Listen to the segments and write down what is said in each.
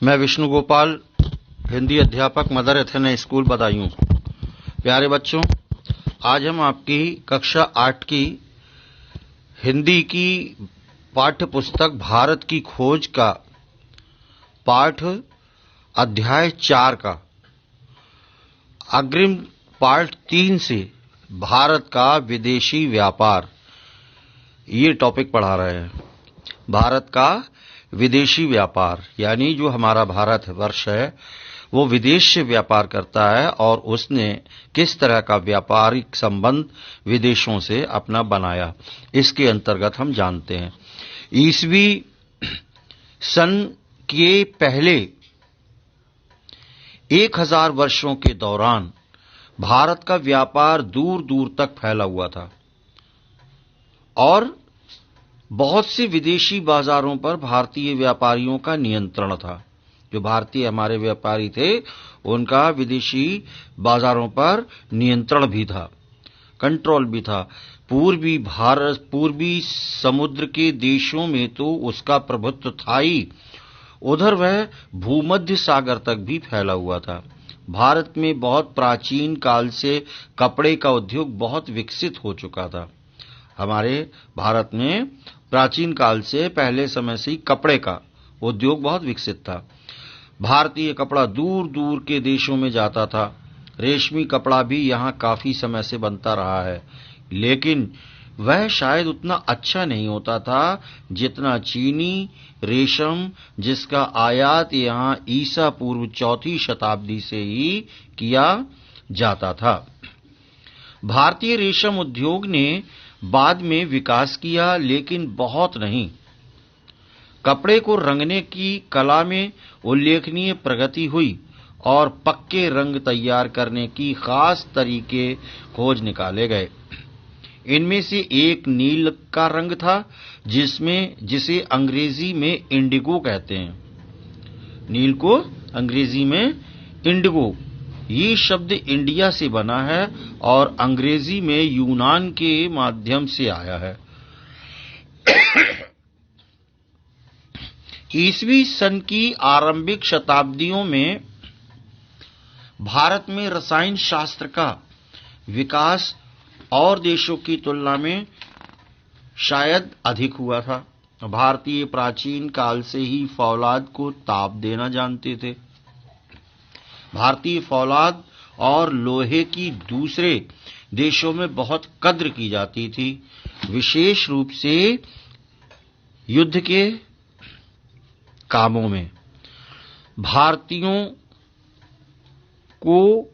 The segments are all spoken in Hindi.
मैं विष्णु गोपाल, हिंदी अध्यापक, मदर एथेना स्कूल, बदायूं। प्यारे बच्चों, आज हम आपकी कक्षा 8 की हिंदी की पाठ्य पुस्तक भारत की खोज का पाठ अध्याय 4 का अग्रिम पार्ट 3 से भारत का विदेशी व्यापार, ये टॉपिक पढ़ा रहे हैं। भारत का विदेशी व्यापार यानी जो हमारा भारत वर्ष है वो विदेश से व्यापार करता है और उसने किस तरह का व्यापारिक संबंध विदेशों से अपना बनाया, इसके अंतर्गत हम जानते हैं। ईसवी सन के पहले 1000 वर्षों के दौरान भारत का व्यापार दूर दूर तक फैला हुआ था और बहुत से विदेशी बाजारों पर भारतीय व्यापारियों का नियंत्रण था। जो भारतीय हमारे व्यापारी थे उनका विदेशी बाजारों पर नियंत्रण भी था, कंट्रोल भी था। पूर्वी समुद्र के देशों में तो उसका प्रभुत्व था ही, उधर वह भूमध्य सागर तक भी फैला हुआ था। भारत में बहुत प्राचीन काल से कपड़े का उद्योग बहुत विकसित हो चुका था। हमारे भारत में प्राचीन काल से पहले समय से ही कपड़े का उद्योग बहुत विकसित था। भारतीय कपड़ा दूर दूर के देशों में जाता था। रेशमी कपड़ा भी यहाँ काफी समय से बनता रहा है, लेकिन वह शायद उतना अच्छा नहीं होता था जितना चीनी रेशम, जिसका आयात यहाँ ईसा पूर्व 4वीं शताब्दी से ही किया जाता था। भारतीय रेशम उद्योग ने बाद में विकास किया, लेकिन बहुत नहीं। कपड़े को रंगने की कला में उल्लेखनीय प्रगति हुई और पक्के रंग तैयार करने की खास तरीके खोज निकाले गए। इनमें से एक नील का रंग था, जिसे अंग्रेजी में इंडिगो कहते हैं। नील को अंग्रेजी में इंडिगो, ये शब्द इंडिया से बना है और अंग्रेजी में यूनान के माध्यम से आया है। ईसवी सन की आरंभिक शताब्दियों में भारत में रसायन शास्त्र का विकास और देशों की तुलना में शायद अधिक हुआ था। भारतीय प्राचीन काल से ही फौलाद को ताप देना जानते थे। भारतीय फौलाद और लोहे की दूसरे देशों में बहुत कद्र की जाती थी, विशेष रूप से युद्ध के कामों में। भारतीयों को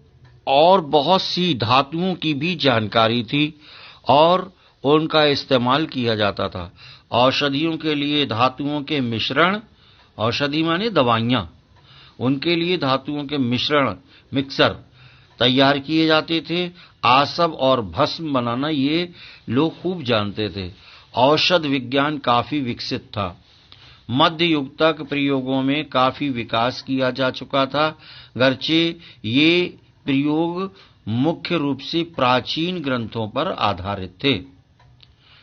और बहुत सी धातुओं की भी जानकारी थी और उनका इस्तेमाल किया जाता था। औषधियों के लिए धातुओं के मिश्रण, औषधि माने दवाइयां, उनके लिए धातुओं के मिक्सर तैयार किए जाते थे। आसव और भस्म बनाना ये लोग खूब जानते थे। औषध विज्ञान काफी विकसित था। मध्य युग तक प्रयोगों में काफी विकास किया जा चुका था, गर्चे ये प्रयोग मुख्य रूप से प्राचीन ग्रंथों पर आधारित थे।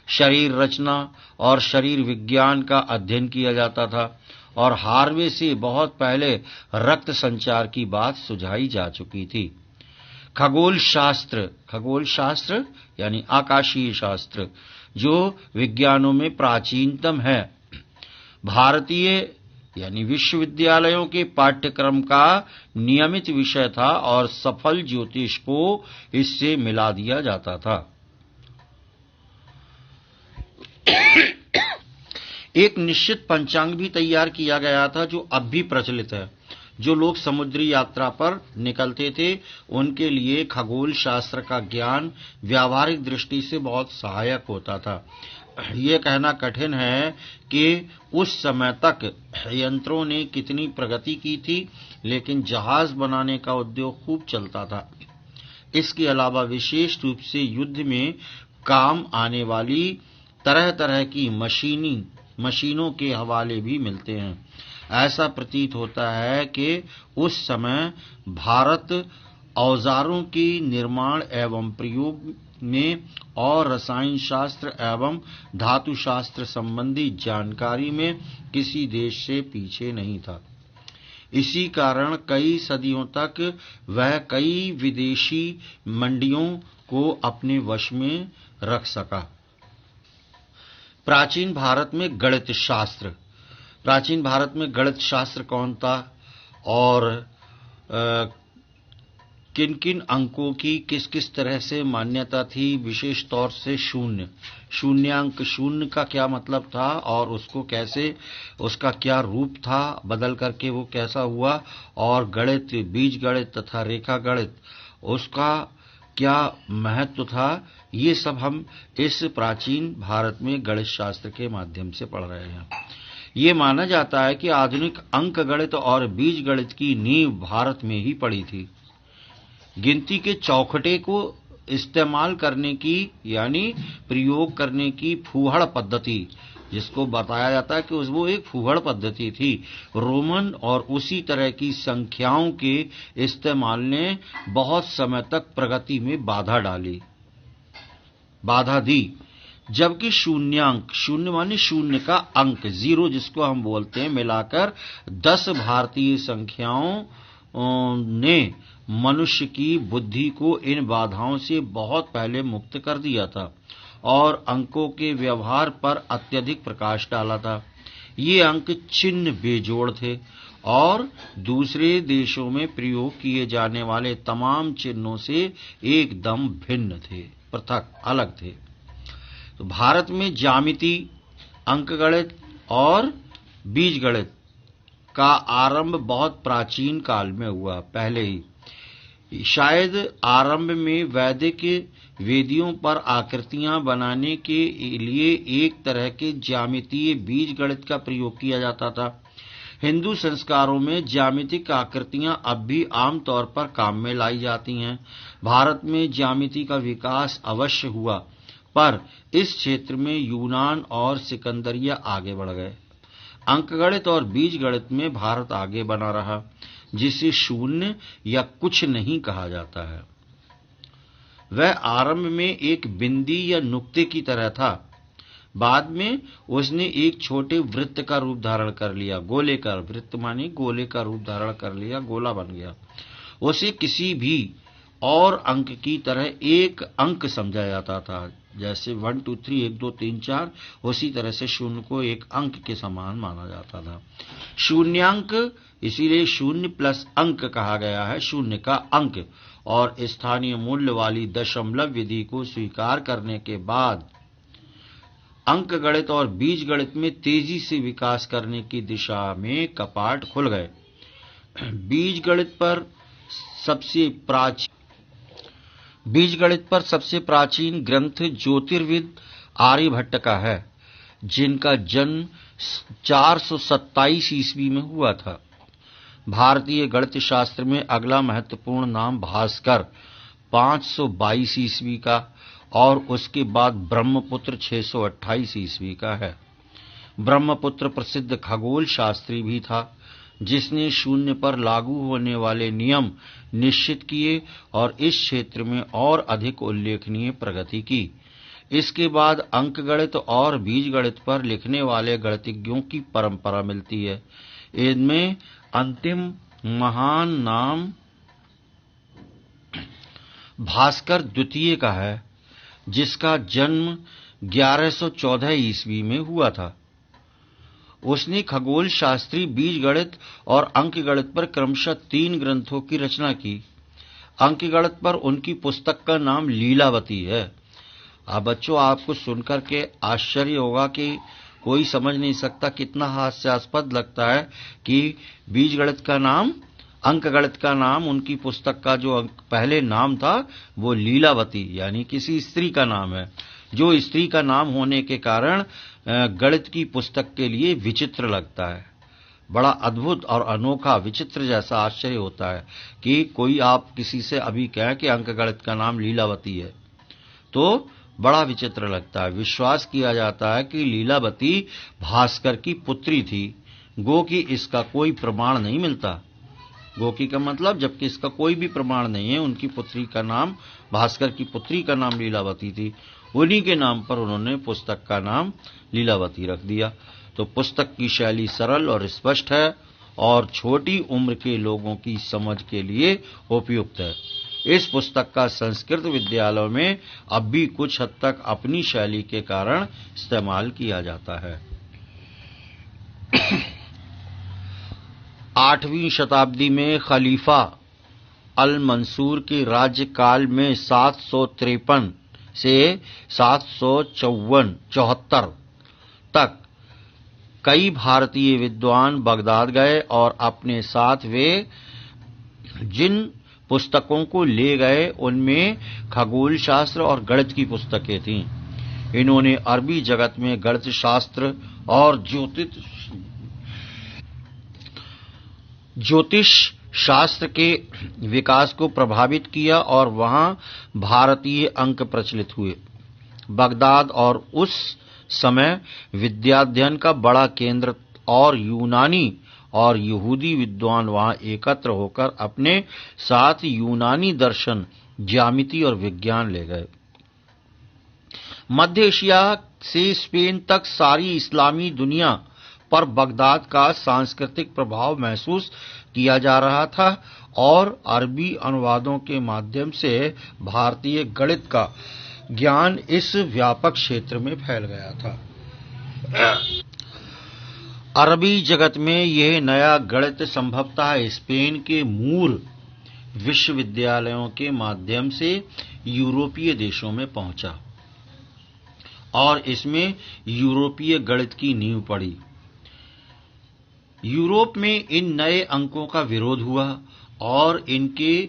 शरीर रचना और शरीर विज्ञान का अध्ययन किया जाता था और हार्वे से बहुत पहले रक्त संचार की बात सुझाई जा चुकी थी। खगोल शास्त्र यानी आकाशीय शास्त्र, जो विज्ञानों में प्राचीनतम है, भारतीय यानी विश्वविद्यालयों के पाठ्यक्रम का नियमित विषय था और सफल ज्योतिष को इससे मिला दिया जाता था। एक निश्चित पंचांग भी तैयार किया गया था जो अब भी प्रचलित है। जो लोग समुद्री यात्रा पर निकलते थे उनके लिए खगोल शास्त्र का ज्ञान व्यावहारिक दृष्टि से बहुत सहायक होता था। ये कहना कठिन है कि उस समय तक यंत्रों ने कितनी प्रगति की थी, लेकिन जहाज बनाने का उद्योग खूब चलता था। इसके अलावा विशेष रूप से युद्ध में काम आने वाली तरह तरह की मशीनों के हवाले भी मिलते हैं। ऐसा प्रतीत होता है कि उस समय भारत औजारों के निर्माण एवं प्रयोग में और रसायन शास्त्र एवं धातु शास्त्र संबंधी जानकारी में किसी देश से पीछे नहीं था। इसी कारण कई सदियों तक वह कई विदेशी मंडियों को अपने वश में रख सका। प्राचीन भारत में गणित शास्त्र। प्राचीन भारत में गणित शास्त्र कौन था और किन किन अंकों की किस किस तरह से मान्यता थी, विशेष तौर से शून्य, शून्यांक, शून्य का क्या मतलब था और उसको कैसे, उसका क्या रूप था, बदल करके वो कैसा हुआ, और गणित, बीज गणित तथा रेखा गणित, उसका क्या महत्व था, ये सब हम इस प्राचीन भारत में गणित शास्त्र के माध्यम से पढ़ रहे हैं। ये माना जाता है कि आधुनिक अंक गणित और बीज गणित की नींव भारत में ही पड़ी थी। गिनती के चौखटे को इस्तेमाल करने की यानी प्रयोग करने की फूहड़ पद्धति, जिसको बताया जाता है कि वो एक फूहड़ पद्धति थी, रोमन और उसी तरह की संख्याओं के इस्तेमाल ने बहुत समय तक प्रगति में बाधा दी। जबकि शून्यांक, शून्य माने शून्य का अंक, जीरो जिसको हम बोलते हैं, मिलाकर 10 भारतीय संख्याओं ने मनुष्य की बुद्धि को इन बाधाओं से बहुत पहले मुक्त कर दिया था और अंकों के व्यवहार पर अत्यधिक प्रकाश डाला था। ये अंक चिन्ह बेजोड़ थे और दूसरे देशों में प्रयोग किए जाने वाले तमाम चिन्हों से एकदम भिन्न थे, पृथक, अलग थे। तो भारत में ज्यामिति, अंकगणित और बीजगणित का आरंभ बहुत प्राचीन काल में हुआ, पहले ही। शायद आरंभ में वैदिक वेदियों पर आकृतियां बनाने के लिए एक तरह के ज्यामितीय बीज गणित का प्रयोग किया जाता था। हिंदू संस्कारों में ज्यामितिक आकृतियां अब भी आमतौर पर काम में लाई जाती हैं। भारत में ज्यामिति का विकास अवश्य हुआ, पर इस क्षेत्र में यूनान और सिकंदरिया आगे बढ़ गए। अंकगणित और बीजगणित में भारत आगे बना रहा, जिसे शून्य या कुछ नहीं कहा जाता है। वह आरंभ में एक बिंदी या नुक्ते की तरह था, बाद में उसने एक छोटे वृत्त का रूप धारण कर लिया, गोले का, वृत्त माने गोले का रूप धारण कर लिया, गोला बन गया। उसे किसी भी और अंक की तरह एक अंक समझा जाता था, जैसे 1 2 3 1 2 3 4, उसी तरह से शून्य को एक अंक के समान माना जाता था। शून्यांक इसीलिए शून्य प्लस अंक कहा गया है, शून्य का अंक, और स्थानीय मूल्य वाली दशमलव विधि को स्वीकार करने के बाद अंक गणित और बीज गणित में तेजी से विकास करने की दिशा में कपाट खुल गए। बीज गणित पर सबसे प्राचीन ग्रंथ ज्योतिर्विद आर्यभट्ट का है, जिनका जन्म 427 ईस्वी में हुआ था। भारतीय गणित शास्त्र में अगला महत्वपूर्ण नाम भास्कर 522 ईस्वी का और उसके बाद ब्रह्मपुत्र 628 ईस्वी का है। ब्रह्मपुत्र प्रसिद्ध खगोल शास्त्री भी था, जिसने शून्य पर लागू होने वाले नियम निश्चित किए और इस क्षेत्र में और अधिक उल्लेखनीय प्रगति की। इसके बाद अंकगणित और बीजगणित पर लिखने वाले गणितज्ञों की परंपरा मिलती है। इनमें अंतिम महान नाम भास्कर द्वितीय का है, जिसका जन्म 1114 ईस्वी में हुआ था। उसने खगोल शास्त्री, बीजगणित और अंकगणित पर क्रमशः 3 ग्रंथों की रचना की। अंकगणित पर उनकी पुस्तक का नाम लीलावती है। अब बच्चों, आपको सुनकर के आश्चर्य होगा कि कोई समझ नहीं सकता, कितना हास्यास्पद लगता है कि बीजगणित का नाम, अंकगणित का नाम, उनकी पुस्तक का जो पहले नाम था वो लीलावती यानी किसी स्त्री का नाम है, जो स्त्री का नाम होने के कारण गणित की पुस्तक के लिए विचित्र लगता है। बड़ा अद्भुत और अनोखा, विचित्र जैसा आश्चर्य होता है कि कोई आप किसी से अभी कहें कि अंकगणित का नाम लीलावती है, तो बड़ा विचित्र लगता है। विश्वास किया जाता है कि लीलावती भास्कर की पुत्री थी, गो कि इसका कोई प्रमाण नहीं मिलता। गो की का मतलब जबकि इसका कोई भी प्रमाण नहीं है। उनकी पुत्री का नाम, भास्कर की पुत्री का नाम लीलावती थी, उन्हीं के नाम पर उन्होंने पुस्तक का नाम लीलावती रख दिया। तो पुस्तक की शैली सरल और स्पष्ट है और छोटी उम्र के लोगों की समझ के लिए उपयुक्त है। इस पुस्तक का संस्कृत विद्यालयों में अब भी कुछ हद तक अपनी शैली के कारण इस्तेमाल किया जाता है। 8वीं शताब्दी में खलीफा अल मंसूर के राज्यकाल में 753 से 774 तक कई भारतीय विद्वान बगदाद गए और अपने साथ वे जिन पुस्तकों को ले गए उनमें खगोल शास्त्र और गणित की पुस्तकें थीं। इन्होंने अरबी जगत में गणित शास्त्र और ज्योतिष शास्त्र के विकास को प्रभावित किया और वहां भारतीय अंक प्रचलित हुए। बगदाद और उस समय विद्याध्ययन का बड़ा केंद्र और यूनानी और यहूदी विद्वान वहां एकत्र होकर अपने साथ यूनानी दर्शन, ज्यामिति और विज्ञान ले गए। मध्य एशिया से स्पेन तक सारी इस्लामी दुनिया पर बगदाद का सांस्कृतिक प्रभाव महसूस किया जा रहा था और अरबी अनुवादों के माध्यम से भारतीय गणित का ज्ञान इस व्यापक क्षेत्र में फैल गया था। अरबी जगत में यह नया गणित संभवतः स्पेन के मूर विश्वविद्यालयों के माध्यम से यूरोपीय देशों में पहुंचा और इसमें यूरोपीय गणित की नींव पड़ी। यूरोप में इन नए अंकों का विरोध हुआ और इनके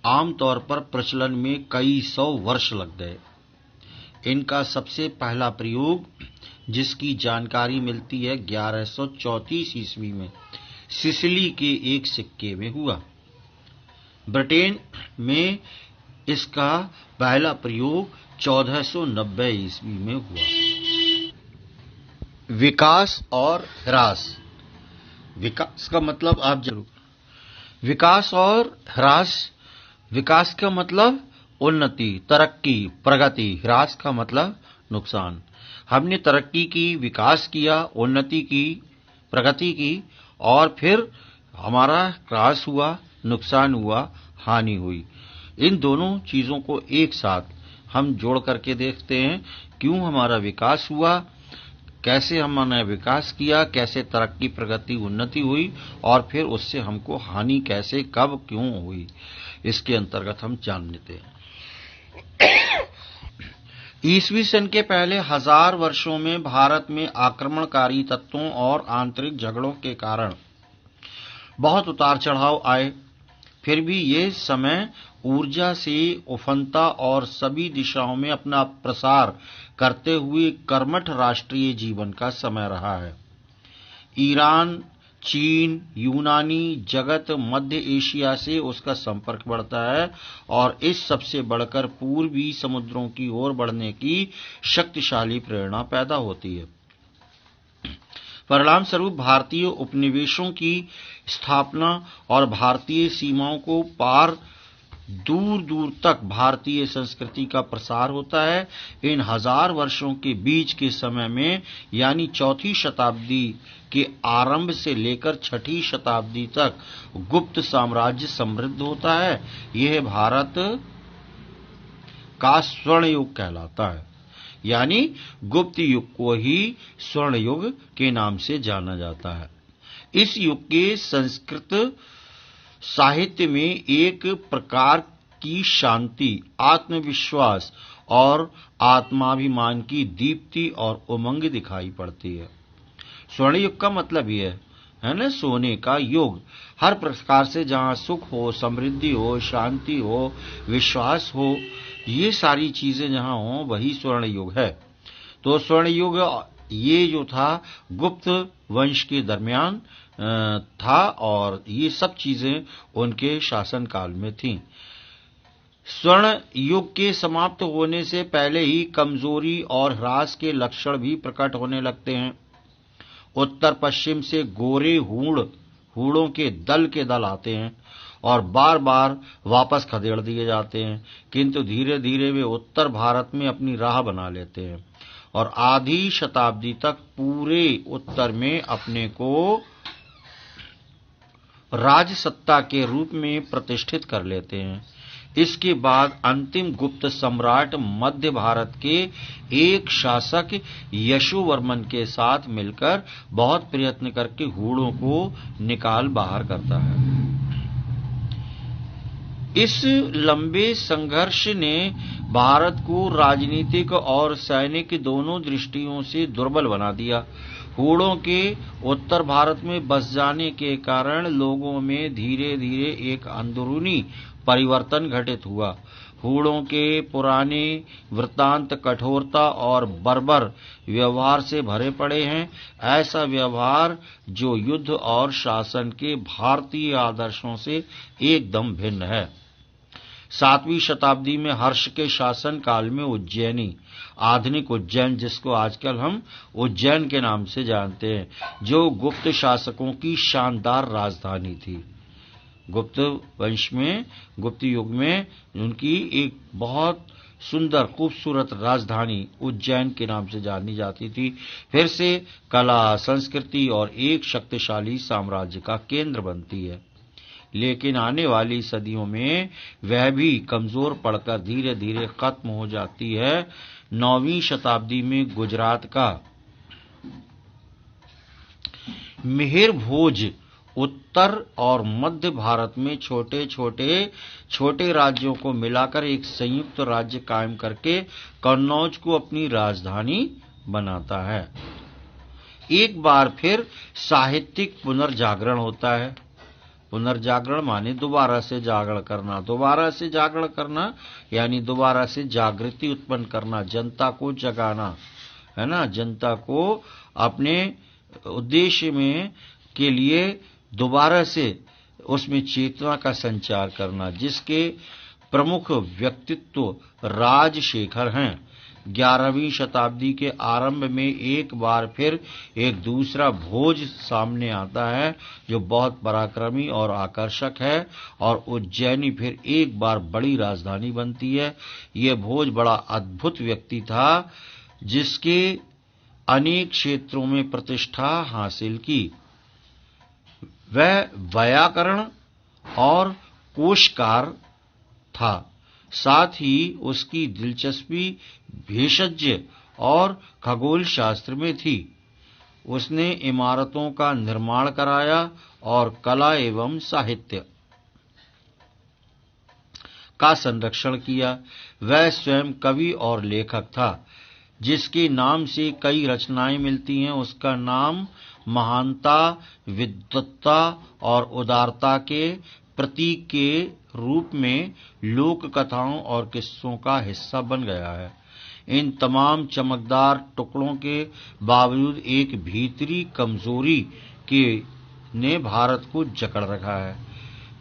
आमतौर पर प्रचलन में कई सौ वर्ष लग गए। इनका सबसे पहला प्रयोग, जिसकी जानकारी मिलती है 1134 ईस्वी में सिसिली के एक सिक्के में हुआ। ब्रिटेन में इसका पहला प्रयोग 1490 ईस्वी में हुआ। विकास और ह्रास। विकास का मतलब आप जरूर, विकास और ह्रास। विकास का मतलब उन्नति, तरक्की, प्रगति। ह्रास का मतलब नुकसान। हमने तरक्की की, विकास किया, उन्नति की, प्रगति की और फिर हमारा ह्रास हुआ, नुकसान हुआ, हानि हुई। इन दोनों चीजों को एक साथ हम जोड़ करके देखते हैं, क्यों हमारा विकास हुआ, कैसे हमने विकास किया, कैसे तरक्की, प्रगति, उन्नति हुई और फिर उससे हमको हानि कैसे, कब, क्यों हुई। इसके अंतर्गत हम जान लेते हैं। ईसवी सन के पहले 1000 वर्षों में भारत में आक्रमणकारी तत्वों और आंतरिक झगड़ों के कारण बहुत उतार चढ़ाव आए। फिर भी ये समय ऊर्जा से उफनता और सभी दिशाओं में अपना प्रसार करते हुए कर्मठ राष्ट्रीय जीवन का समय रहा है। ईरान, चीन, यूनानी जगत, मध्य एशिया से उसका संपर्क बढ़ता है और इस सबसे बढ़कर पूर्वी समुद्रों की ओर बढ़ने की शक्तिशाली प्रेरणा पैदा होती है। परिणाम स्वरूप भारतीय उपनिवेशों की स्थापना और भारतीय सीमाओं को पार दूर दूर तक भारतीय संस्कृति का प्रसार होता है। इन 1000 वर्षों के बीच के समय में यानी 4वीं शताब्दी के आरंभ से लेकर 6वीं शताब्दी तक गुप्त साम्राज्य समृद्ध होता है। यह भारत का स्वर्ण युग कहलाता है, यानी गुप्त युग को ही स्वर्ण युग के नाम से जाना जाता है। इस युग के संस्कृत साहित्य में एक प्रकार की शांति, आत्मविश्वास और आत्माभिमान की दीप्ति और उमंग दिखाई पड़ती है। स्वर्ण युग का मतलब यह है ना, सोने का युग। हर प्रकार से जहां सुख हो, समृद्धि हो, शांति हो, विश्वास हो, ये सारी चीजें जहां हो वही स्वर्ण युग है। तो स्वर्ण युग ये जो था गुप्त वंश के दरमियान था और ये सब चीजें उनके शासनकाल में थीं। स्वर्ण युग के समाप्त होने से पहले ही कमजोरी और ह्रास के लक्षण भी प्रकट होने लगते हैं। उत्तर पश्चिम से गोरे हूणों के दल आते हैं और बार बार वापस खदेड़ दिए जाते हैं, किंतु धीरे धीरे वे उत्तर भारत में अपनी राह बना लेते हैं और आधी शताब्दी तक पूरे उत्तर में अपने को राजसत्ता के रूप में प्रतिष्ठित कर लेते हैं। इसके बाद अंतिम गुप्त सम्राट मध्य भारत के एक शासक यशोवर्मन के साथ मिलकर बहुत प्रयत्न करके हूणों को निकाल बाहर करता है। इस लंबे संघर्ष ने भारत को राजनीतिक और सैनिक दोनों दृष्टियों से दुर्बल बना दिया। हूणों के उत्तर भारत में बस जाने के कारण लोगों में धीरे धीरे एक अंदरूनी परिवर्तन घटित हुआ। हूणों के पुराने वृत्तांत कठोरता और बर्बर व्यवहार से भरे पड़े हैं, ऐसा व्यवहार जो युद्ध और शासन के भारतीय आदर्शों से एकदम भिन्न है। 7वीं शताब्दी में हर्ष के शासन काल में उज्जैनी, आधुनिक उज्जैन जिसको आजकल हम उज्जैन के नाम से जानते हैं, जो गुप्त शासकों की शानदार राजधानी थी। गुप्त वंश में, गुप्त युग में उनकी एक बहुत सुंदर खूबसूरत राजधानी उज्जैन के नाम से जानी जाती थी। फिर से कला, संस्कृति और एक शक्तिशाली साम्राज्य का केंद्र बनती है। लेकिन आने वाली सदियों में वह भी कमजोर पड़कर धीरे धीरे खत्म हो जाती है। 9वीं शताब्दी में गुजरात का मिहिर भोज उत्तर और मध्य भारत में छोटे राज्यों को मिलाकर एक संयुक्त राज्य कायम करके कन्नौज को अपनी राजधानी बनाता है। एक बार फिर साहित्यिक पुनर्जागरण होता है। पुनर्जागरण माने दोबारा से जागरण करना यानी दोबारा से जागृति उत्पन्न करना, जनता को जगाना, है ना, जनता को अपने उद्देश्य में के लिए दोबारा से उसमें चेतना का संचार करना, जिसके प्रमुख व्यक्तित्व राजशेखर हैं। 11वीं शताब्दी के आरंभ में एक बार फिर एक दूसरा भोज सामने आता है जो बहुत पराक्रमी और आकर्षक है, और उज्जैनी फिर एक बार बड़ी राजधानी बनती है। यह भोज बड़ा अद्भुत व्यक्ति था जिसके अनेक क्षेत्रों में प्रतिष्ठा हासिल की। वह व्याकरण और कोशकार था, साथ ही उसकी दिलचस्पी भेषज और खगोल शास्त्र में थी। उसने इमारतों का निर्माण कराया और कला एवं साहित्य का संरक्षण किया। वह स्वयं कवि और लेखक था, जिसके नाम से कई रचनाएं मिलती हैं। उसका नाम महानता, विद्वत्ता और उदारता के प्रतीक के रूप में लोक कथाओं और किस्सों का हिस्सा बन गया है। इन तमाम चमकदार टुकड़ों के बावजूद एक भीतरी कमजोरी के ने भारत को जकड़ रखा है,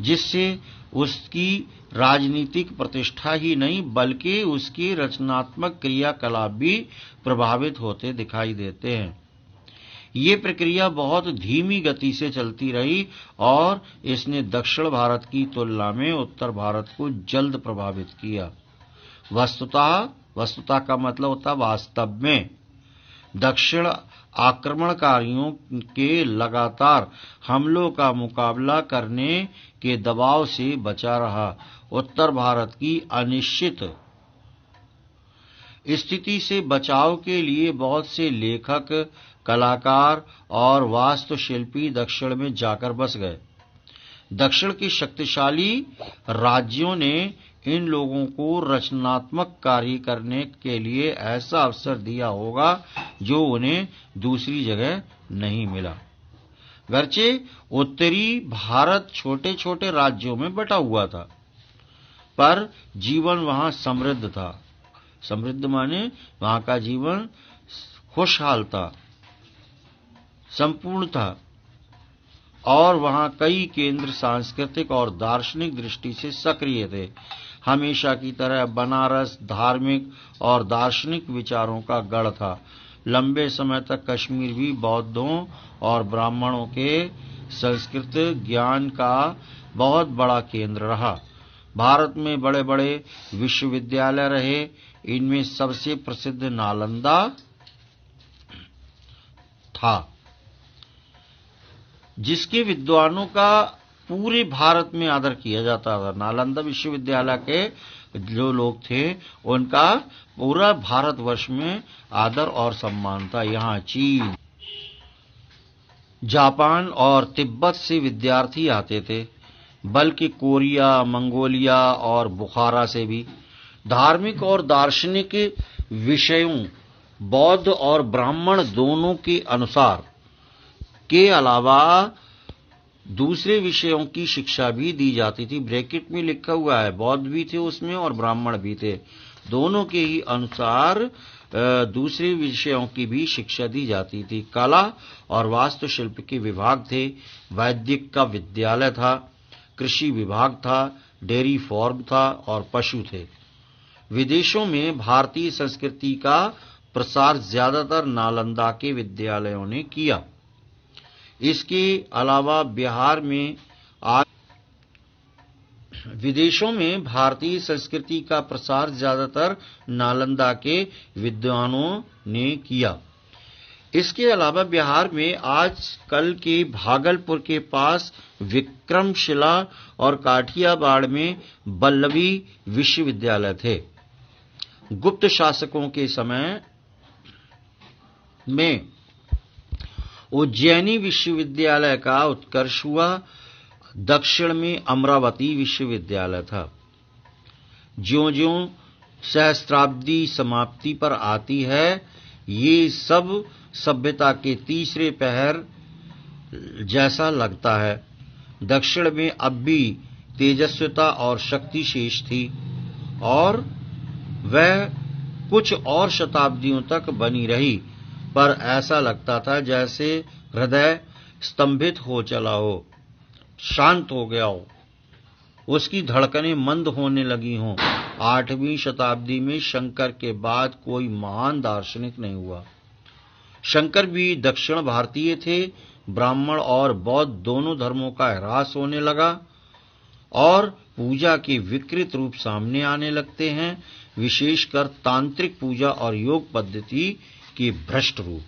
जिससे उसकी राजनीतिक प्रतिष्ठा ही नहीं बल्कि उसकी रचनात्मक क्रियाकलाप भी प्रभावित होते दिखाई देते हैं। ये प्रक्रिया बहुत धीमी गति से चलती रही और इसने दक्षिण भारत की तुलना में उत्तर भारत को जल्द प्रभावित किया। वस्तुतः का मतलब होता वास्तव में दक्षिण आक्रमणकारियों के लगातार हमलों का मुकाबला करने के दबाव से बचा रहा। उत्तर भारत की अनिश्चित स्थिति से बचाव के लिए बहुत से लेखक, कलाकार और वास्तुशिल्पी दक्षिण में जाकर बस गए। दक्षिण के शक्तिशाली राज्यों ने इन लोगों को रचनात्मक कार्य करने के लिए ऐसा अवसर दिया होगा जो उन्हें दूसरी जगह नहीं मिला। गर्चे उत्तरी भारत छोटे छोटे राज्यों में बटा हुआ था, पर जीवन वहां समृद्ध था। समृद्ध माने वहां का जीवन खुशहाल था, संपूर्ण था, और वहां कई केंद्र सांस्कृतिक और दार्शनिक दृष्टि से सक्रिय थे। हमेशा की तरह बनारस धार्मिक और दार्शनिक विचारों का गढ़ था। लंबे समय तक कश्मीर भी बौद्धों और ब्राह्मणों के संस्कृत ज्ञान का बहुत बड़ा केंद्र रहा। भारत में बड़े बड़े विश्वविद्यालय रहे। इनमें सबसे प्रसिद्ध नालंदा था, जिसके विद्वानों का पूरे भारत में आदर किया जाता था। नालंदा विश्वविद्यालय के जो लोग थे उनका पूरा भारतवर्ष में आदर और सम्मान था। यहाँ चीन, जापान और तिब्बत से विद्यार्थी आते थे, बल्कि कोरिया, मंगोलिया और बुखारा से भी। धार्मिक और दार्शनिक विषयों, बौद्ध और ब्राह्मण दोनों के अनुसार के अलावा दूसरे विषयों की शिक्षा भी दी जाती थी। ब्रैकेट में लिखा हुआ है, बौद्ध भी थे उसमें और ब्राह्मण भी थे। दोनों के ही अनुसार दूसरे विषयों की भी शिक्षा दी जाती थी। कला और वास्तुशिल्प के विभाग थे, वैदिक का विद्यालय था, कृषि विभाग था, डेयरी फार्म था और पशु थे। विदेशों में भारतीय संस्कृति का प्रसार ज्यादातर नालंदा के विद्यालयों ने किया। इसके अलावा बिहार में आज विदेशों में भारतीय संस्कृति का प्रसार ज्यादातर नालंदा के विद्वानों ने किया। इसके अलावा बिहार में आज कल के भागलपुर के पास विक्रमशिला और काठियावाड़ में वल्लभी विश्वविद्यालय थे। गुप्त शासकों के समय में उज्जैनी विश्वविद्यालय का उत्कर्ष हुआ। दक्षिण में अमरावती विश्वविद्यालय था। ज्यों-ज्यों सहस्त्राब्दी समाप्ति पर आती है, ये सब सभ्यता के तीसरे पहर जैसा लगता है। दक्षिण में अब भी तेजस्विता और शक्ति शेष थी और वह कुछ और शताब्दियों तक बनी रही, पर ऐसा लगता था जैसे हृदय स्तंभित हो चला हो, शांत हो गया हो, उसकी धड़कनें मंद होने लगी हों। 8वीं शताब्दी में शंकर के बाद कोई महान दार्शनिक नहीं हुआ। शंकर भी दक्षिण भारतीय थे। ब्राह्मण और बौद्ध दोनों धर्मों का ह्रास होने लगा और पूजा के विकृत रूप सामने आने लगते हैं, विशेषकर तांत्रिक पूजा और योग पद्धति के भ्रष्ट रूप।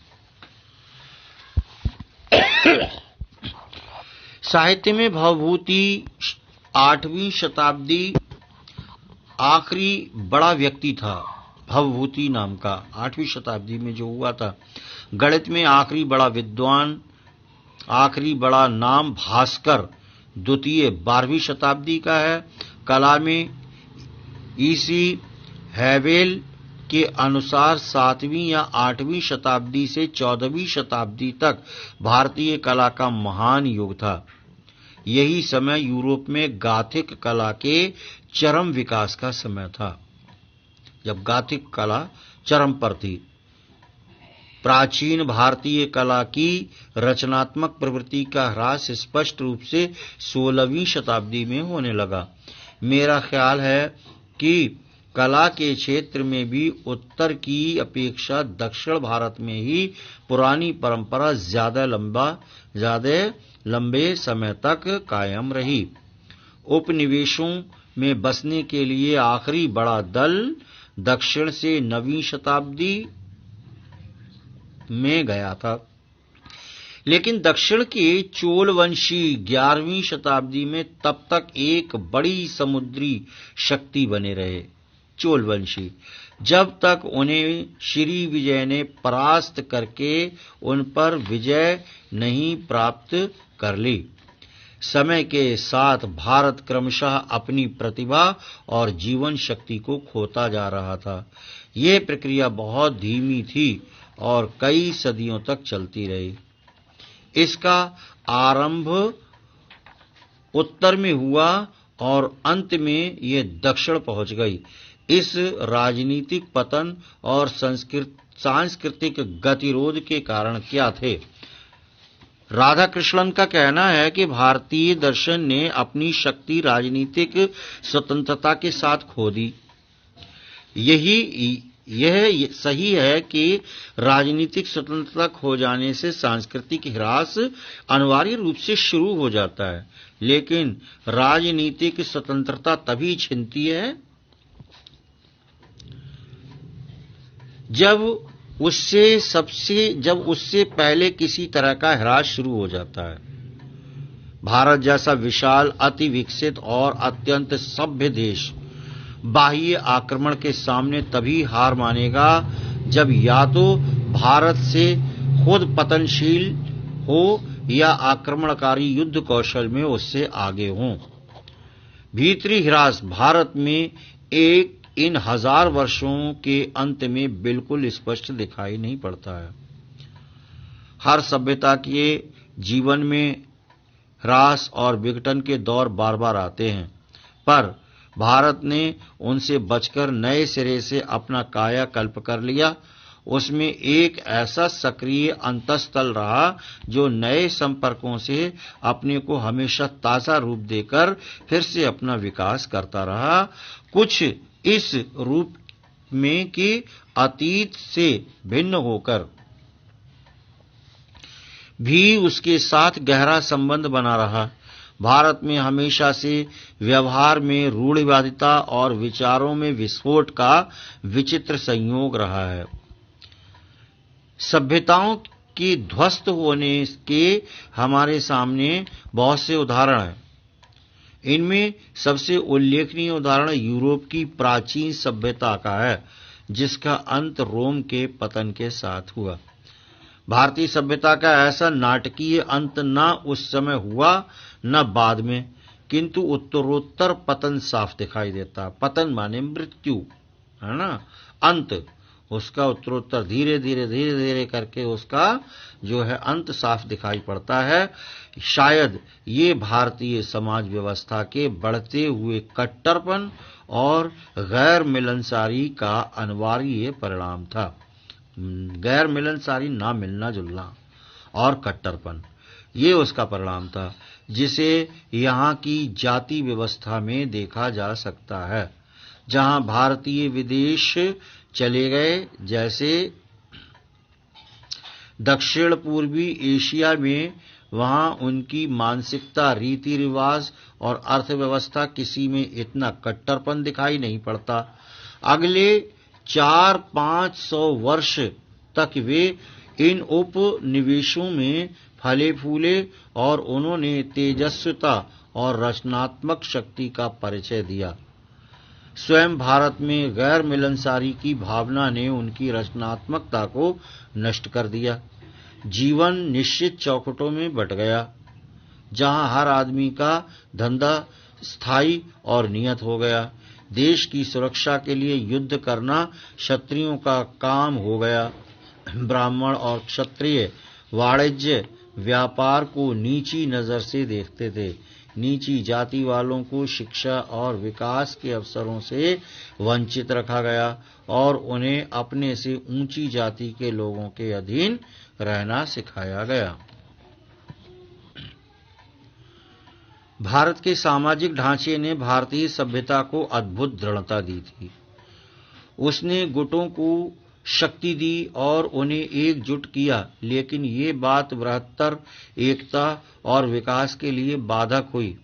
साहित्य में भवभूति 8वीं शताब्दी आखिरी बड़ा व्यक्ति था। भवभूति नाम का 8वीं शताब्दी में जो हुआ था। गणित में आखिरी बड़ा विद्वान, आखिरी बड़ा नाम भास्कर द्वितीय 12वीं शताब्दी का है। कला में ईसी हैवेल के अनुसार 7वीं या 8वीं शताब्दी से 14वीं शताब्दी तक भारतीय कला का महान युग था। यही समय यूरोप में गाथिक कला के चरम विकास का समय था, जब गाथिक कला चरम पर थी। प्राचीन भारतीय कला की रचनात्मक प्रवृत्ति का ह्रास स्पष्ट रूप से 16वीं शताब्दी में होने लगा। मेरा ख्याल है कि कला के क्षेत्र में भी उत्तर की अपेक्षा दक्षिण भारत में ही पुरानी परंपरा ज्यादा लंबे समय तक कायम रही। उपनिवेशों में बसने के लिए आखिरी बड़ा दल दक्षिण से 9वीं शताब्दी में गया था, लेकिन दक्षिण के चोल वंशी 11वीं शताब्दी में तब तक एक बड़ी समुद्री शक्ति बने रहे। चोल वंशी जब तक उन्हें श्री विजय ने परास्त करके उन पर विजय नहीं प्राप्त कर ली। समय के साथ भारत क्रमशः अपनी प्रतिभा और जीवन शक्ति को खोता जा रहा था। यह प्रक्रिया बहुत धीमी थी और कई सदियों तक चलती रही। इसका आरंभ उत्तर में हुआ और अंत में ये दक्षिण पहुंच गई। इस राजनीतिक पतन और सांस्कृतिक गतिरोध के कारण क्या थे? राधाकृष्णन का कहना है कि भारतीय दर्शन ने अपनी शक्ति राजनीतिक स्वतंत्रता के साथ खो दी। यह सही है कि राजनीतिक स्वतंत्रता खो जाने से सांस्कृतिक ह्रास अनिवार्य रूप से शुरू हो जाता है, लेकिन राजनीतिक स्वतंत्रता तभी छिनती है जब उससे पहले किसी तरह का ह्रास शुरू हो जाता है। भारत जैसा विशाल, अति विकसित और अत्यंत सभ्य देश बाह्य आक्रमण के सामने तभी हार मानेगा जब या तो भारत से खुद पतनशील हो या आक्रमणकारी युद्ध कौशल में उससे आगे हों। भीतरी हिरास भारत में इन 1000 वर्षों के अंत में बिल्कुल स्पष्ट दिखाई नहीं पड़ता है। हर सभ्यता के जीवन में ह्रास और विघटन के दौर बार बार आते हैं, पर भारत ने उनसे बचकर नए सिरे से अपना कायाकल्प कर लिया। उसमें एक ऐसा सक्रिय अंतस्तल रहा जो नए संपर्कों से अपने को हमेशा ताजा रूप देकर फिर से अपना विकास करता रहा, कुछ इस रूप में कि अतीत से भिन्न होकर भी उसके साथ गहरा संबंध बना रहा। भारत में हमेशा से व्यवहार में रूढ़िवादिता और विचारों में विस्फोट का विचित्र संयोग रहा है। सभ्यताओं के ध्वस्त होने के हमारे सामने बहुत से उदाहरण हैं। इनमें सबसे उल्लेखनीय उदाहरण यूरोप की प्राचीन सभ्यता का है, जिसका अंत रोम के पतन के साथ हुआ। भारतीय सभ्यता का ऐसा नाटकीय अंत न उस समय हुआ न बाद में, किंतु उत्तरोत्तर पतन साफ दिखाई देता। पतन माने मृत्यु, है ना, अंत उसका उत्तरोत्तर धीरे धीरे करके उसका जो है अंत साफ दिखाई पड़ता है। शायद ये भारतीय समाज व्यवस्था के बढ़ते हुए कट्टरपन और गैर मिलनसारी का अनिवार्य परिणाम था। गैर मिलनसारी, ना मिलना जुलना और कट्टरपन, ये उसका परिणाम था, जिसे यहाँ की जाति व्यवस्था में देखा जा सकता है। जहाँ भारतीय विदेश चले गए, जैसे दक्षिण पूर्वी एशिया में, वहाँ उनकी मानसिकता, रीति रिवाज और अर्थव्यवस्था किसी में इतना कट्टरपन दिखाई नहीं पड़ता। अगले 400-500 वर्ष तक वे इन उपनिवेशों में फले फूले और उन्होंने तेजस्विता और रचनात्मक शक्ति का परिचय दिया। स्वयं भारत में गैर मिलनसारी की भावना ने उनकी रचनात्मकता को नष्ट कर दिया। जीवन निश्चित चौखटों में बट गया, जहां हर आदमी का धंधा स्थायी और नियत हो गया। देश की सुरक्षा के लिए युद्ध करना क्षत्रियों का काम हो गया। ब्राह्मण और क्षत्रिय वाणिज्य व्यापार को नीची नजर से देखते थे। नीची जाति वालों को शिक्षा और विकास के अवसरों से वंचित रखा गया और उन्हें अपने से ऊंची जाति के लोगों के अधीन रहना सिखाया गया। भारत के सामाजिक ढांचे ने भारतीय सभ्यता को अद्भुत दृढ़ता दी थी। उसने गुटों को शक्ति दी और उन्हें एकजुट किया, लेकिन ये बात बृहत्तर एकता और विकास के लिए बाधक हुई।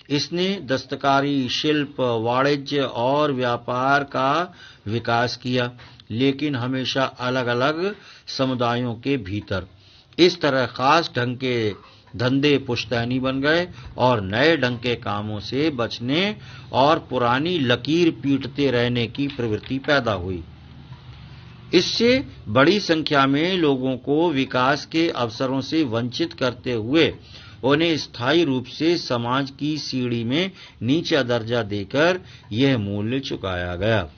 इसने दस्तकारी, शिल्प, वाणिज्य और व्यापार का विकास किया, लेकिन हमेशा अलग अलग समुदायों के भीतर। इस तरह खास ढंग के धंधे पुश्तैनी बन गए और नए ढंग के कामों से बचने और पुरानी लकीर पीटते रहने की प्रवृत्ति पैदा हुई। इससे बड़ी संख्या में लोगों को विकास के अवसरों से वंचित करते हुए उन्हें स्थायी रूप से समाज की सीढ़ी में नीचा दर्जा देकर यह मूल्य चुकाया गया।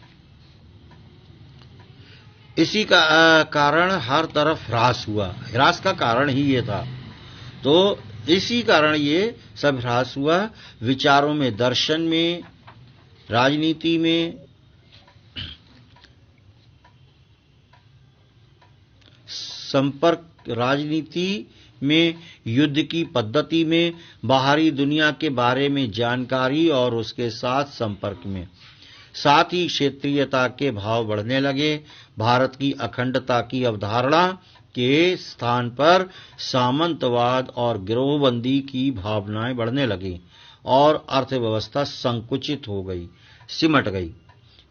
इसी का कारण हर तरफ ह्रास हुआ। ह्रास का कारण ही ये था, तो इसी कारण ये सब ह्रास हुआ। विचारों में, दर्शन में, राजनीति में, संपर्क, राजनीति में, युद्ध की पद्धति में, बाहरी दुनिया के बारे में जानकारी और उसके साथ संपर्क में, साथ ही क्षेत्रीयता के भाव बढ़ने लगे। भारत की अखंडता की अवधारणा के स्थान पर सामंतवाद और गिरोहबंदी की भावनाएं बढ़ने लगी और अर्थव्यवस्था संकुचित हो गई, सिमट गई।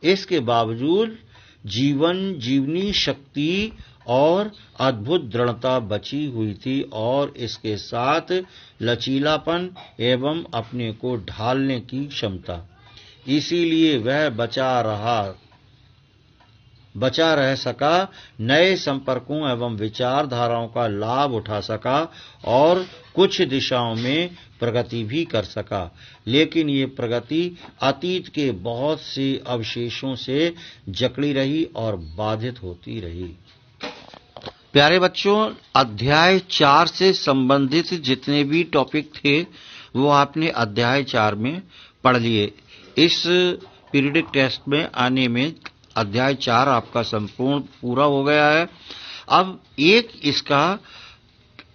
इसके बावजूद जीवनी शक्ति और अद्भुत दृढ़ता बची हुई थी और इसके साथ लचीलापन एवं अपने को ढालने की क्षमता। इसीलिए वह बचा रह सका, नए संपर्कों एवं विचारधाराओं का लाभ उठा सका और कुछ दिशाओं में प्रगति भी कर सका। लेकिन ये प्रगति अतीत के बहुत से अवशेषों से जकड़ी रही और बाधित होती रही। प्यारे बच्चों, अध्याय 4 से संबंधित जितने भी टॉपिक थे वो आपने अध्याय 4 में पढ़ लिए। इस पीरियडिक टेस्ट में आने में अध्याय 4 आपका संपूर्ण पूरा हो गया है। अब एक इसका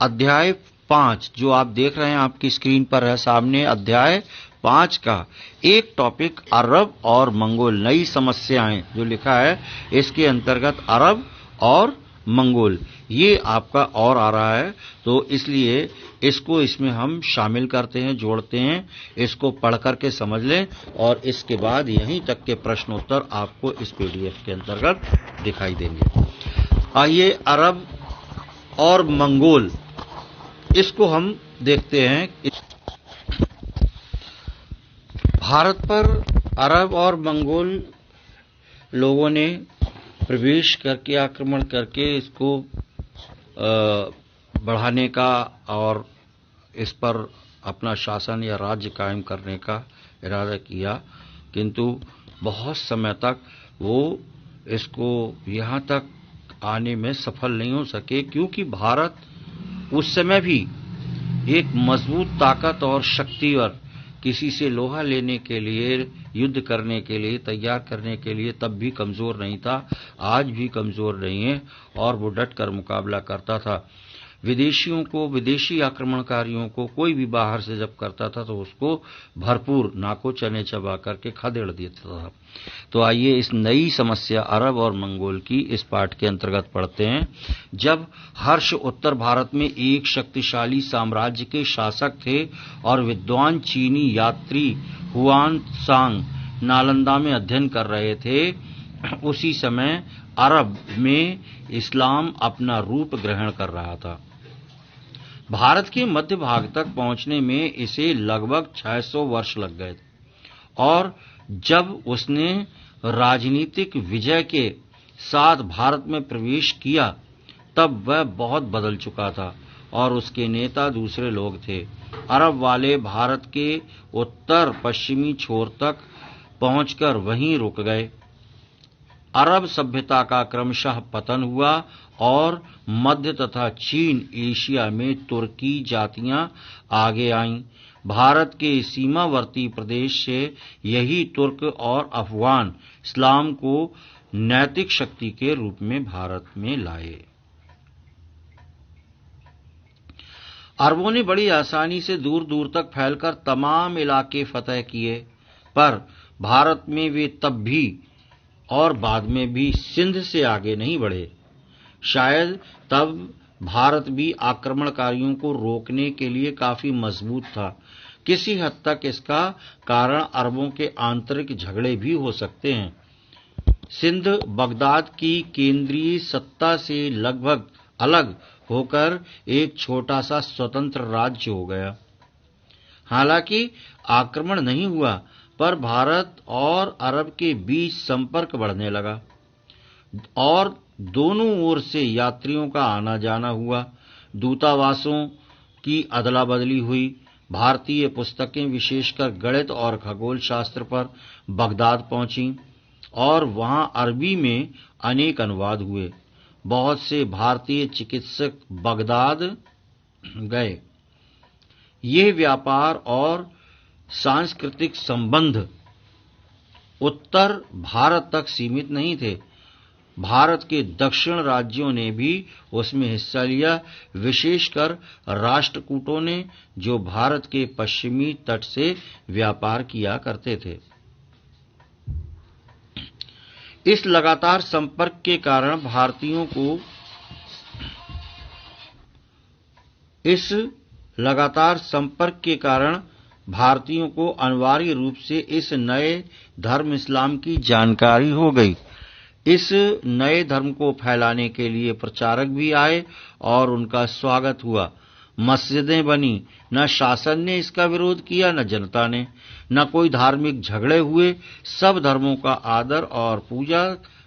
अध्याय 5 जो आप देख रहे हैं आपकी स्क्रीन पर है सामने, अध्याय 5 का एक टॉपिक अरब और मंगोल, नई समस्याएं जो लिखा है इसके अंतर्गत अरब और मंगोल, ये आपका और आ रहा है, तो इसलिए इसको इसमें हम शामिल करते हैं, जोड़ते हैं। इसको पढ़ करके समझ लें और इसके बाद यहीं तक के प्रश्नोत्तर आपको इस पीडीएफ के अंतर्गत दिखाई देंगे। आइए अरब और मंगोल, इसको हम देखते हैं। भारत पर अरब और मंगोल लोगों ने प्रवेश करके, आक्रमण करके इसको बढ़ाने का और इस पर अपना शासन या राज्य कायम करने का इरादा किया, किंतु बहुत समय तक वो इसको यहाँ तक आने में सफल नहीं हो सके, क्योंकि भारत उस समय भी एक मजबूत ताकत और शक्ति और किसी से लोहा लेने के लिए, युद्ध करने के लिए, तैयार करने के लिए तब भी कमजोर नहीं था, आज भी कमजोर नहीं है और वो डट कर मुकाबला करता था। विदेशियों को, विदेशी आक्रमणकारियों को कोई भी बाहर से जब करता था तो उसको भरपूर नाको चने चबा करके खदेड़ देता था। तो आइए इस नई समस्या अरब और मंगोल की इस पाठ के अंतर्गत पढ़ते हैं। जब हर्ष उत्तर भारत में एक शक्तिशाली साम्राज्य के शासक थे और विद्वान चीनी यात्री हुआन त्सांग नालंदा में अध्ययन कर रहे थे, उसी समय अरब में इस्लाम अपना रूप ग्रहण कर रहा था। भारत के मध्य भाग तक पहुंचने में इसे लगभग 600 वर्ष लग गए और जब उसने राजनीतिक विजय के साथ भारत में प्रवेश किया तब वह बहुत बदल चुका था और उसके नेता दूसरे लोग थे। अरब वाले भारत के उत्तर पश्चिमी छोर तक पहुंचकर वहीं रुक गए। अरब सभ्यता का क्रमशः पतन हुआ और मध्य तथा चीन एशिया में तुर्की जातियां आगे आईं। भारत के सीमावर्ती प्रदेश से यही तुर्क और अफगान इस्लाम को नैतिक शक्ति के रूप में भारत में लाए। अरबों ने बड़ी आसानी से दूर दूर तक फैलकर तमाम इलाके फतह किए, पर भारत में वे तब भी और बाद में भी सिंध से आगे नहीं बढ़े। शायद तब भारत भी आक्रमणकारियों को रोकने के लिए काफी मजबूत था। किसी हद तक इसका कारण अरबों के आंतरिक झगड़े भी हो सकते हैं। सिंध बगदाद की केंद्रीय सत्ता से लगभग अलग होकर एक छोटा सा स्वतंत्र राज्य हो गया। हालांकि आक्रमण नहीं हुआ, पर भारत और अरब के बीच संपर्क बढ़ने लगा और दोनों ओर से यात्रियों का आना जाना हुआ। दूतावासों की अदला बदली हुई। भारतीय पुस्तकें विशेषकर गणित और खगोल शास्त्र पर बगदाद पहुंची और वहां अरबी में अनेक अनुवाद हुए। बहुत से भारतीय चिकित्सक बगदाद गए। ये व्यापार और सांस्कृतिक संबंध उत्तर भारत तक सीमित नहीं थे। भारत के दक्षिण राज्यों ने भी उसमें हिस्सा लिया, विशेषकर राष्ट्रकूटों ने, जो भारत के पश्चिमी तट से व्यापार किया करते थे। इस लगातार संपर्क के कारण भारतीयों को अनिवार्य रूप से इस नए धर्म इस्लाम की जानकारी हो गई। इस नए धर्म को फैलाने के लिए प्रचारक भी आए और उनका स्वागत हुआ। मस्जिदें बनी, न शासन ने इसका विरोध किया न जनता ने, न कोई धार्मिक झगड़े हुए। सब धर्मों का आदर और पूजा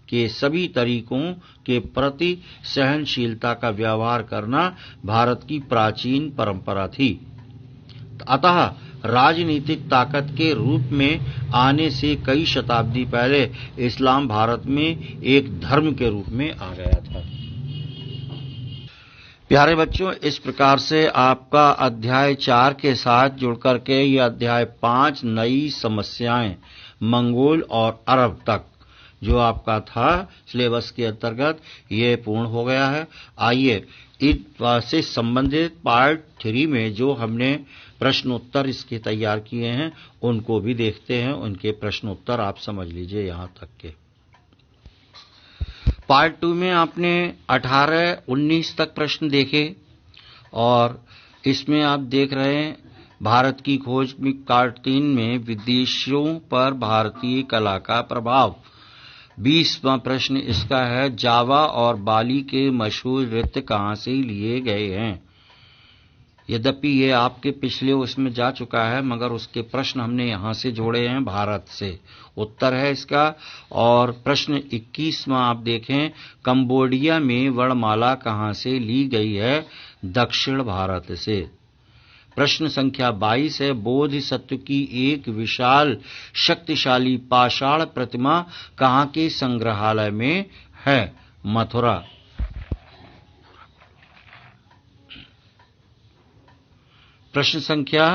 के सभी तरीकों के प्रति सहनशीलता का व्यवहार करना भारत की प्राचीन परंपरा थी। अतः राजनीतिक ताकत के रूप में आने से कई शताब्दी पहले इस्लाम भारत में एक धर्म के रूप में आ गया था। प्यारे बच्चों, इस प्रकार से आपका अध्याय 4 के साथ जुड़कर के ये अध्याय 5 नई समस्याएं मंगोल और अरब तक जो आपका था सिलेबस के अंतर्गत, ये पूर्ण हो गया है। आइए इससे संबंधित पार्ट 3 में जो हमने प्रश्नोत्तर इसके तैयार किए हैं उनको भी देखते हैं। उनके प्रश्नोत्तर आप समझ लीजिए यहां तक के। पार्ट 2 में आपने 18-19 तक प्रश्न देखे और इसमें आप देख रहे हैं भारत की खोज में पार्ट 3 में विदेशियों पर भारतीय कला का प्रभाव। 20वां प्रश्न इसका है, जावा और बाली के मशहूर नृत्य कहां से लिए गए हैं। यद्यपि ये आपके पिछले उसमें जा चुका है मगर उसके प्रश्न हमने यहां से जोड़े हैं भारत से। उत्तर है इसका। और प्रश्न 21वां आप देखें, कंबोडिया में वर्णमाला कहां से ली गई है। दक्षिण भारत से। प्रश्न संख्या 22 है, बोधिसत्व की एक विशाल शक्तिशाली पाषाण प्रतिमा कहां के संग्रहालय में है। मथुरा। प्रश्न संख्या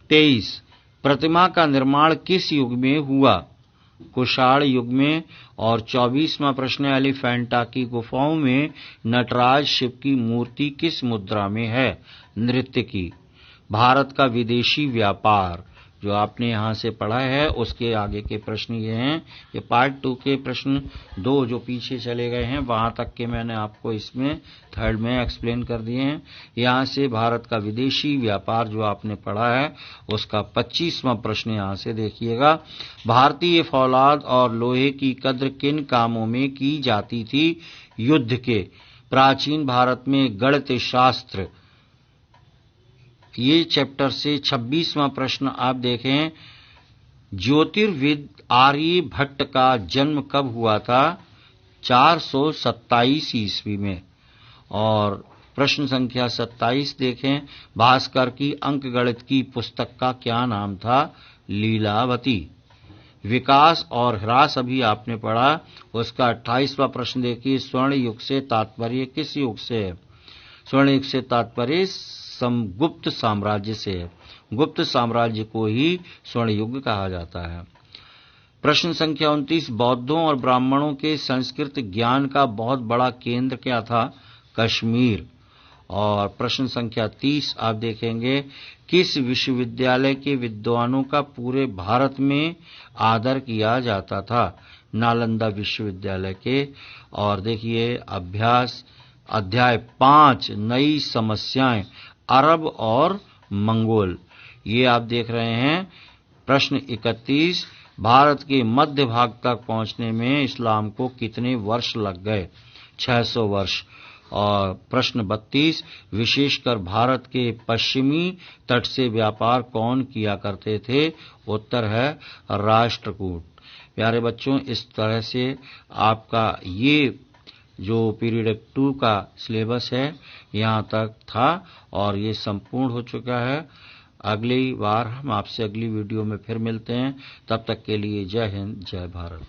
23, प्रतिमा का निर्माण किस युग में हुआ। कुषाण युग में। और 24वां प्रश्न, एलिफेंटा की गुफाओं में नटराज शिव की मूर्ति किस मुद्रा में है। नृत्य की। भारत का विदेशी व्यापार जो आपने यहां से पढ़ा है उसके आगे के प्रश्न ये हैं। ये पार्ट 2 के प्रश्न 2 जो पीछे चले गए हैं वहां तक के मैंने आपको इसमें थर्ड में एक्सप्लेन कर दिए हैं। यहां से भारत का विदेशी व्यापार जो आपने पढ़ा है उसका 25वां प्रश्न यहां से देखिएगा। भारतीय फौलाद और लोहे की कद्र किन कामों में की जाती थी। युद्ध के। प्राचीन भारत में गणित शास्त्र। ये चैप्टर से 26वां प्रश्न आप देखें, ज्योतिर्विद आर्यभट्ट का जन्म कब हुआ था। 427 ईस्वी में। और प्रश्न संख्या 27 देखें, भास्कर की अंकगणित की पुस्तक का क्या नाम था। लीलावती। विकास और ह्रास अभी आपने पढ़ा, उसका 28वां प्रश्न देखिए, स्वर्ण युग से तात्पर्य किस युग से है। स्वर्ण युग से तात्पर्य गुप्त साम्राज्य से है। गुप्त साम्राज्य को ही स्वर्ण युग कहा जाता है। प्रश्न संख्या 29, बौद्धों और ब्राह्मणों के संस्कृत ज्ञान का बहुत बड़ा केंद्र क्या था। कश्मीर। और प्रश्न संख्या 30 आप देखेंगे, किस विश्वविद्यालय के विद्वानों का पूरे भारत में आदर किया जाता था। नालंदा विश्वविद्यालय के। और देखिए अध्याय 5 नई समस्याएं अरब और मंगोल। ये आप देख रहे हैं। प्रश्न 31, भारत के मध्य भाग तक पहुंचने में इस्लाम को कितने वर्ष लग गए। 600 वर्ष। और प्रश्न 32, विशेषकर भारत के पश्चिमी तट से व्यापार कौन किया करते थे। उत्तर है राष्ट्रकूट। प्यारे बच्चों, इस तरह से आपका ये जो पीरियड 2 का सिलेबस है यहाँ तक था और ये संपूर्ण हो चुका है। अगली बार हम आपसे अगली वीडियो में फिर मिलते हैं। तब तक के लिए जय हिंद, जय भारत।